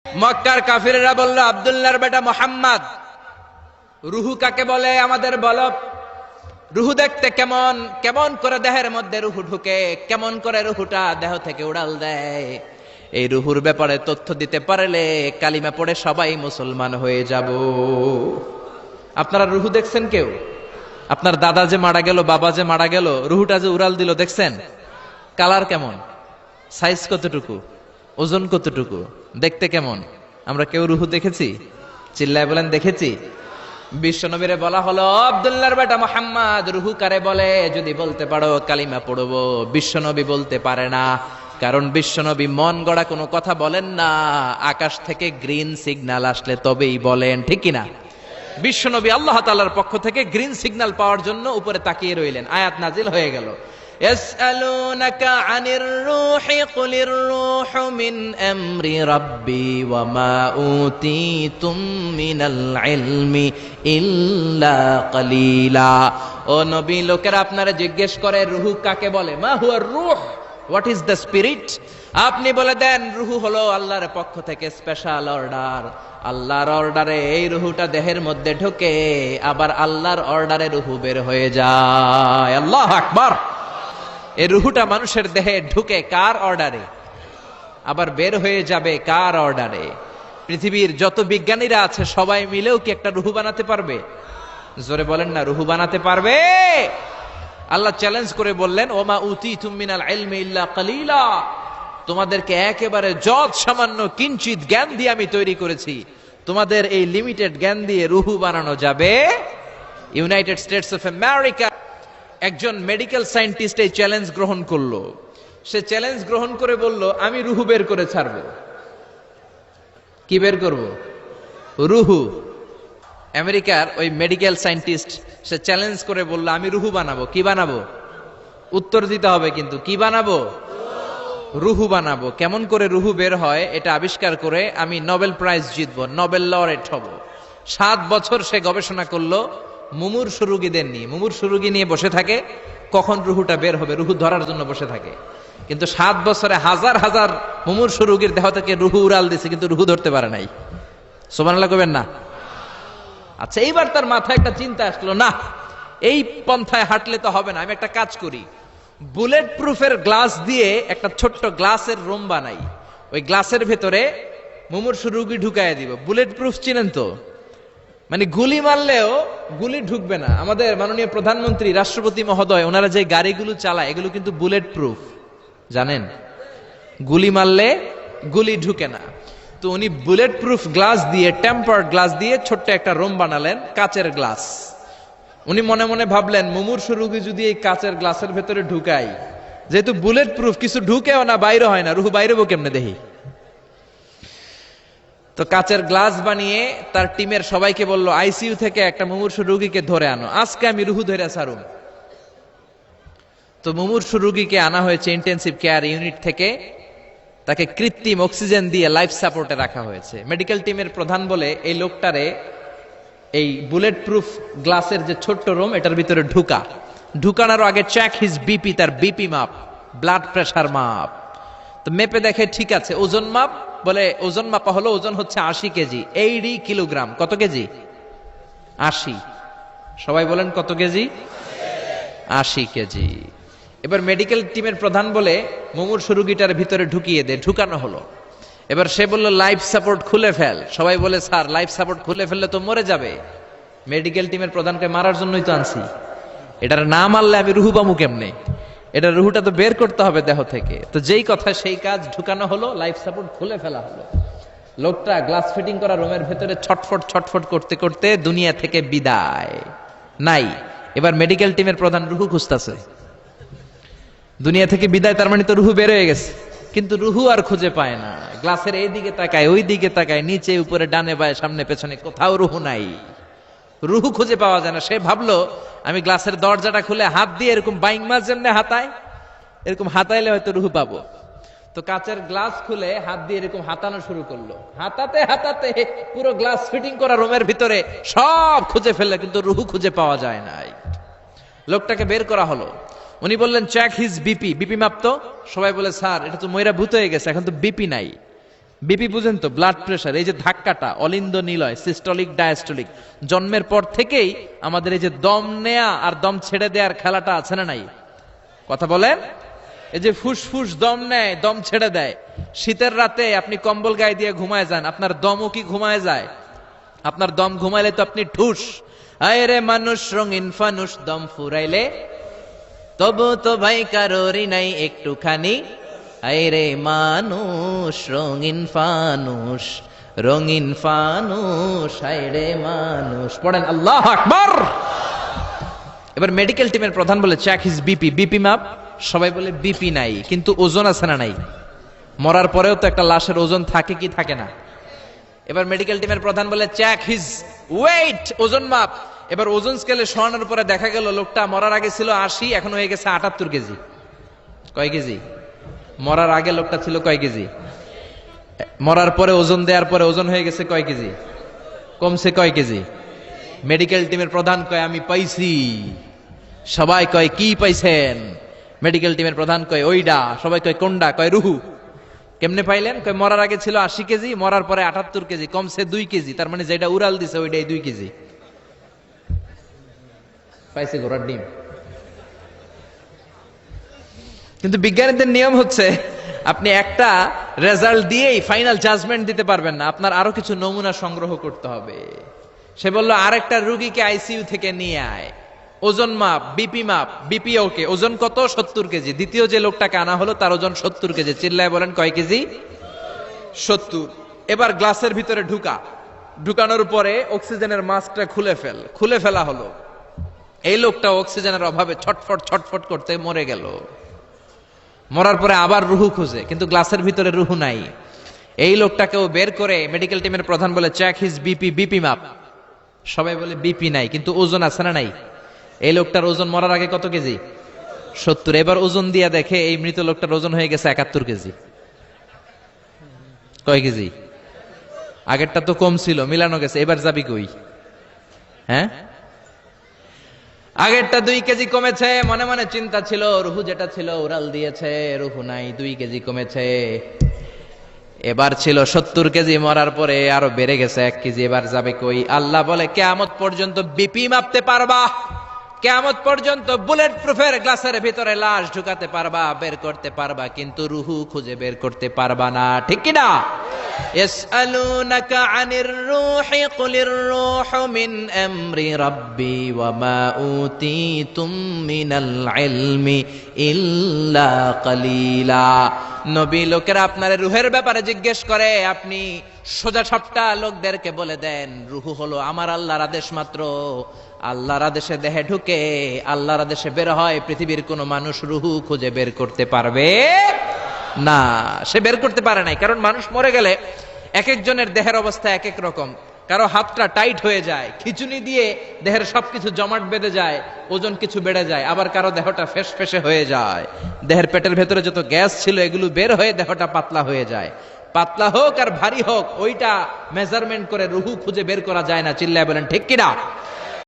মক্কার কাফিররা বলল, আব্দুল্লাহর বেটা মুহাম্মদ, রুহু কাকে বলে আমাদের বলো। রুহু দেখতে কেমন, কেমন করে দেহের মধ্যে রুহু ঢুকে, কেমন করে রুহুটা দেহ থেকে উড়াল দেয়, এই রুহুর ব্যাপারে তথ্য দিতে পারলে কালিমা পড়ে সবাই মুসলমান হয়ে যাব। আপনারা রুহু দেখছেন কেউ? আপনার দাদা যে মারা গেল, বাবা যে মারা গেল, রুহুটা যে উড়াল দিল দেখছেন? কালার কেমন, সাইজ কতটুকু, ওজন কতটুকু, দেখতে কেমন? আমরা কেউ রুহু দেখেছি? চিল্লায় বলেন দেখেছি। বিশ্বনবীরে বলা হলো, আব্দুল্লাহর বেটা মুহাম্মদ, রুহু কারে বলে যদি বলতে পারো কালিমা পড়বো। বিশ্বনবী বলতে পারে না, কারণ বিশ্বনবী মন গড়া কোনো কথা বলেন না, আকাশ থেকে গ্রিন সিগন্যাল আসলে তবেই বলেন, ঠিক কিনা? বিশ্বনবী আল্লাহ তাআলার পক্ষ থেকে গ্রিন সিগন্যাল পাওয়ার জন্য উপরে তাকিয়ে রইলেন, আয়াত নাজিল হয়ে গেল। ইয়াসআলুনাকা আনির রূহি কুলির রূহু মিন আমরি রাব্বি ওয়া মা উতীতুম মিনাল ইলমি ইল্লা কালিলা। ও নবী, লোকেরা আপনারা জিজ্ঞেস করে রূহ কাকে বলে, মা হুয়া রূহ, হোয়াট ইজ দ্য স্পিরিট? আপনি বলে দেন রূহ হলো আল্লাহর পক্ষ থেকে স্পেশাল অর্ডার। আল্লাহর অর্ডারে এই রূহটা দেহের মধ্যে ঢোকে, আবার আল্লাহর অর্ডারে রূহ বের হয়ে যায়। আল্লাহু আকবার। এই রূহটা মানুষের দেহে ঢুকে কার অর্ডারে, আবার বের হয়ে যাবে কার অর্ডারে? পৃথিবীর যত বিজ্ঞানীরা আছে সবাই মিলেও কি একটা রূহ বানাতে পারবে? জোরে বলেন না, রূহ বানাতে পারবে? আল্লাহ চ্যালেঞ্জ করে বললেন, ওমা উতীতুম মিনাল ইলমি ইল্লা কালিলা, তোমাদেরকে একেবারে যত সামান্য কিঞ্চিত জ্ঞান দিয়ে আমি তৈরি করেছি, তোমাদের এই লিমিটেড জ্ঞান দিয়ে রূহ বানানো যাবে? ইউনাইটেড স্টেটস অফ আমেরিকা একজন মেডিকেল সায়েন্টিস্ট এই চ্যালেঞ্জ গ্রহণ করলো। সে চ্যালেঞ্জ গ্রহণ করে বলল, আমি রুহু বের করে ছাড়বো। কি বের করব? রুহু। আমেরিকার ওই মেডিকেল সায়েন্টিস্ট সে চ্যালেঞ্জ করে বলল, আমি রুহু বানাবো। কি বানাবো? উত্তর দিতে হবে কিন্তু, কি বানাবো? রুহু বানাবো। কেমন করে রুহু বের হয় এটা আবিষ্কার করে আমি নোবেল প্রাইজ জিতবো, নোবেল লরেট হব। 7 বছর সে গবেষণা করলো, মুমূর্ষু রোগীদের নিয়ে, মুমূর্ষু রোগী নিয়ে বসে থাকে, কখন রুহুটা বের হবে, রুহু ধরার জন্য বসে থাকে। কিন্তু 7 বছরে হাজার হাজার মুমূর্ষু রোগীর দেহ থেকে রুহু উড়াল দিছে, কিন্তু রুহু ধরতে পারে নাই। সুবহানাল্লাহ কইবেন না? আচ্ছা, এইবার তার মাথায় একটা চিন্তা আসলো, না এই পন্থায় হাঁটলে তো হবে না, আমি একটা কাজ করি, বুলেট প্রুফের গ্লাস দিয়ে একটা ছোট্ট গ্লাসের রুম বানাই, ওই গ্লাসের ভেতরে মুমূর্ষু রোগী ঢুকায় দিব। বুলেট প্রুফ চিনেন তো? মানে গুলি মারলেও গুলি ঢুকবে না। আমাদের মাননীয় প্রধানমন্ত্রী, রাষ্ট্রপতি মহোদয়, ওনারা যে গাড়িগুলো চালায় এগুলো কিন্তু বুলেট প্রুফ, জানেন? গুলি মারলে গুলি ঢুকে না। তো উনি বুলেট প্রুফ গ্লাস দিয়ে, টেম্পার্ড গ্লাস দিয়ে ছোট্ট একটা রুম বানালেন, কাচের গ্লাস। উনি মনে মনে ভাবলেন, মুমূর্ষু রোগী যদি এই কাচের গ্লাসের ভেতরে ঢুকাই, যেহেতু বুলেট প্রুফ, কিছু ঢুকেও না, বাইরে হয় না, রুহু বাইরে কেমনে দেখি। তো কাচের গ্লাস বানিয়ে তার টিমের সবাইকে বলল, আইসিইউ থেকে একটা মুমূর্ষু রোগীকে ধরে আনো, আজকে আমি রুহু ধরে ছাড়ুম। তো মুমূর্ষু রোগীকে আনা হয়েছে ইন্টেনসিভ কেয়ার ইউনিট থেকে, তাকে কৃত্রিম অক্সিজেন দিয়ে লাইফ সাপোর্টে রাখা হয়েছে। মেডিকেল টিমের প্রধান বলে, এই লোকটারে এই বুলেট প্রুফ গ্লাসের যে ছোট্ট রুম, এটার ভিতরে ঢুকানোর আগে চেক হিজ বিপি, তার বিপি মাপ, ব্লাড প্রেশার মাপ। তো মেপে দেখে ঠিক আছে। ওজন মাপ, বলে ওজন মাপা হলো, ওজন হচ্ছে 80 কেজি, 80 কিলোগ্রাম। কত কেজি? 80। সবাই বলেন কত কেজি? 80 কেজি। এবার মেডিকেল টিমের প্রধান বলে, মুমূর্ষু রোগীটার ভিতরে ঢুকিয়ে দে। ঢুকানো হলো। এবার সে বলল, লাইফ সাপোর্ট খুলে ফেল। সবাই বলে, স্যার লাইফ সাপোর্ট খুলে ফেললে তো মরে যাবে। মেডিকেল টিমের প্রধানকে মারার জন্যই তো আনছি, এটার না মারলে আমি রুহু পামু কেমনে? এটা রুহুটা তো বের করতে হবে দেহ থেকে। তো যেই কথা সেই কাজ, ঢুকানো হলো, লাইফ সাপোর্ট খুলে ফেলা হলো। লোকটা গ্লাস ফিটিং করা রুমের ভেতরে ছটফট ছটফট করতে করতে দুনিয়া থেকে বিদায় নাই। এবার মেডিকেল টিমের প্রধান রুহু খুঁজতেছে, দুনিয়া থেকে বিদায়, তার মানে তো রুহু বের হয়ে গেছে, কিন্তু রুহু আর খুঁজে পায় না। গ্লাসের এই দিকে তাকায়, ওই দিকে তাকায়, নিচে উপরে ডানে বায়ে সামনে পেছনে, কোথাও রুহু নাই। রুহু খুঁজে পাওয়া যায় না। সে ভাবলো, আমি গ্লাসের দরজাটা খুলে হাত দিয়ে এরকম বাইং মাছ যেমনে হাতায়, এরকম হাতাইলে হয়তো রুহু পাবো। তো কাচের গ্লাস খুলে হাত দিয়ে এরকম হাতানো শুরু করলো। হাতাতে হাতাতে পুরো গ্লাস ফিটিং করা রুমের ভিতরে সব খুঁজে ফেললে, কিন্তু রুহু খুঁজে পাওয়া যায় নাই। লোকটাকে বের করা হলো। উনি বললেন, চেক হিজ বিপি, বিপি মাপতো। সবাই বলে, স্যার এটা তো ময়রা ভূত হয়ে গেছে, এখন তো বিপি নাই। বিপি বুঝেন তো, ব্লাড প্রেশার, এই যে ধাক্কাটা, অলিন্দ নিলয়, সিস্টলিক ডায়াস্টলিক, জন্মের পর থেকেই আমাদের এই যে দম নেয়া আর দম ছেড়ে দেওয়ার খেলাটা আছে না নাই? কথা বলেন। এই যে ফুসফুস দম নেয়, দম ছেড়ে দেয়। শীতের রাতে আপনি কম্বল গায়ে দিয়ে ঘুমায় যান, আপনার দমও কি ঘুমায় যায়? আপনার দম ঘুমাইলে তো আপনি ঠুস। আয় রে মানুষ রঙিন ফানুষ, দম ফুরাইলে তবু তো ভাই কারোরই নাই একটুখানি। আয় রে মানুষ রঙিন ফানুষ, রঙিন ফানুষ, আয় রে মানুষ। পড়েন আল্লাহু আকবার। এবার মেডিকেল টিমের প্রধান বলে চেক হিজ বিপি, বিপি মাপ। সবাই বলে বিপি নাই, কিন্তু ওজন আছে না নাই? মরার পরেও তো একটা লাশের ওজন থাকে কি থাকে না? এবার মেডিকেল টিমের প্রধান বলে চেক হিজ ওয়েট, ওজন মাপ। এবার ওজন স্কেলে শোয়ানোর পরে দেখা গেল লোকটা মরার আগে ছিল 80, এখন হয়ে গেছে 78 কেজি। কয় কেজি? মরার আগে লোকটা ছিল কয় কেজি? মরার পরে ওজন দেওয়ার পরে ওজন হয়ে গেছে কয় কেজি? কমছে কয় কেজি? মেডিকেল টিমের প্রধান কয় আমি পাইছি। সবাই কয় কি পাইছেন? মেডিকেল টিমের প্রধান কয় ওইডা। সবাই কয় কোনডা? কয় রুহু। কেমনে পাইলেন? কয় মরার আগে ছিল 80 কেজি, মরার পরে 78 কেজি, কমছে 2 কেজি। তার মানে যেটা উড়াল দিছে ওইটাই 2 কেজি। পাইছে ঘোড়ার ডিম। কিন্তু বিজ্ঞানীদের নিয়ম হচ্ছে আপনি একটা রেজাল্ট দিয়েই ফাইনাল জাজমেন্ট দিতে পারবেন না, আপনার আরো কিছু নমুনা সংগ্রহ করতে হবে। সে বলল আরেকটা রোগীকে আইসিইউ থেকে নিয়ে আয়, ওজন মাপ, বিপি মাপ। বিপি ওকে, ওজন কত? 70 কেজি। দ্বিতীয় যে লোকটাকে আনা হলো তার ওজন 70 কেজি। চিল্লায় বলেন কয় কেজি? 70। এবার গ্লাসের ভিতরে ঢুকানোর পরে অক্সিজেনের মাস্কটা খুলে ফেলা হলো। এই লোকটা অক্সিজেনের অভাবে ছটফট করতে মরে গেল। মরার পরে আবার রুহু খুঁজে, কিন্তু গ্লাসের ভিতরে রুহু নাই। এই লোকটাকেও বের করে মেডিকেল টিমের প্রধান বলে চেক হিজ বিপি, বিপি মাপ। সবাই বলে বিপি নাই, কিন্তু ওজন আছে না নাই? এই লোকটার ওজন মরার আগে কত কেজি? 70। এবার ওজন দিয়া দেখে এই মৃত লোকটার ওজন হয়ে গেছে 71 কেজি। কয় কেজি? আগেরটা তো কম ছিল, মিলানো গেছে। এবার যাবি কই? হ্যাঁ, আগেরটা 2 কেজি কমেছে। মনে মনে চিন্তা ছিল, রুহু যেটা ছিল উড়াল দিয়েছে, রুহু নাই, 2 কেজি কমেছে। এবার ছিল 70 কেজি, মরার পরে আরো বেড়ে গেছে 1 কেজি। এবার যাবে কই? আল্লাহ বলে কিয়ামত পর্যন্ত বিপি মাপতে পারবা, কিয়ামত পর্যন্ত বুলেট প্রুফের গ্লাসের ভিতরে লাশ ঢুকাতে পারবা, বের করতে পারবা, কিন্তু রুহু খুঁজে বের করতে পারবা না। ঠিক কি না? ইয়াসআলুনাকা আনির রূহি কুলির রূহু মিন আমরি রাব্বি ওয়া মা উতীতুম মিনাল ইলমি ইল্লা কালিলা। নবী লোকেরা আপনার রুহের ব্যাপারে জিজ্ঞেস করে, আপনি সোজা সাপটা লোকদেরকে বলে দেন রুহু হলো আমার আল্লাহর আদেশ মাত্র। আল্লাহর আদেশে দেহে ঢুকে, আল্লাহর আদেশে বের হয়। পৃথিবীর কোন মানুষ রুহু খুঁজে বের করতে পারবে না। সে বের করতে পারে নাই, কারণ মানুষ মরে গেলে এক একজনের দেহের অবস্থা এক এক রকম। কারো হাতটা টাইট হয়ে যায়, খিচুনি দিয়ে দেহের সবকিছু জমাট বেঁধে যায়, ওজন কিছু বেড়ে যায়। আবার কারো দেহটা ফেসফেসে হয়ে যায়, দেহের পেটের ভেতরে যত গ্যাস ছিল এগুলো বের হয়ে দেহটা পাতলা হয়ে যায়। পাতলা হোক আর ভারী হোক, ওইটা মেজারমেন্ট করে রুহু খুঁজে বের করা যায় না। চিল্লায় বলেন ঠিক কিনা?